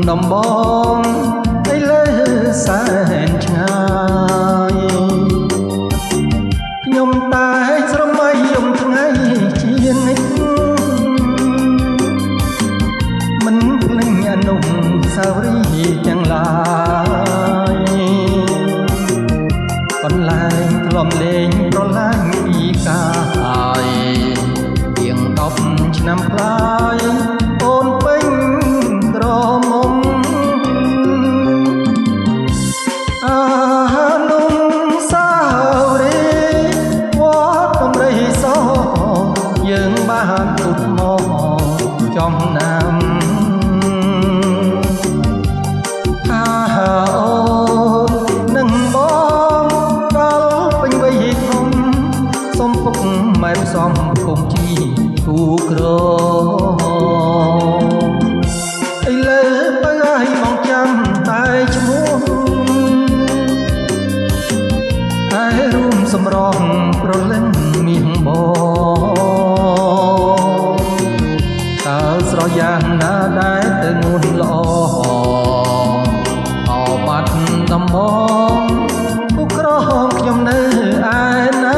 ដំបងឯលើសែនឆ្ងាយខ្ញុំតែស្រមៃយំថ្ងៃជានិច្ចមិនភ្លេចអនុស្សាវរីយ៍ទាំងឡាយបន្លែងធ្លាប់លេងប្រឡាញ់ពីកាយជាង10ឆ្នាំផ្លាយអូនពេញក្រមុំអានុស្សាវរីយ៍វត្តដំរីសយើងបានទុកមកចំណាំម៉ែផ្សំគុំជីគូក្រឥឡូវបើឲ្យបងចាំតែឈ្មោះតែរួមសម្រងប្រលឹងមាសបងតើស្រយ៉ាងណាដែរទៅងួនល្អអបាត់ដំបងគូក្រខ្ញុំនៅឯណា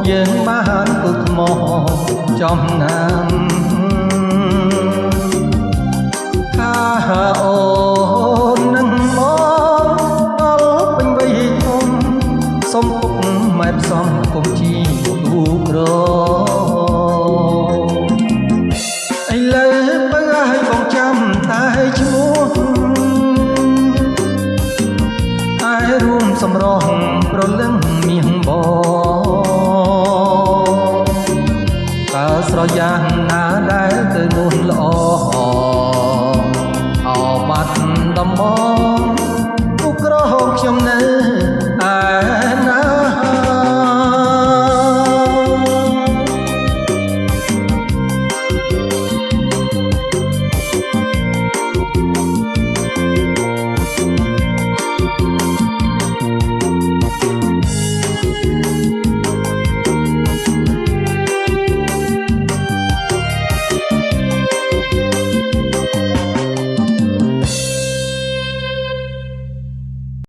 យើងបានពុកមកចំណា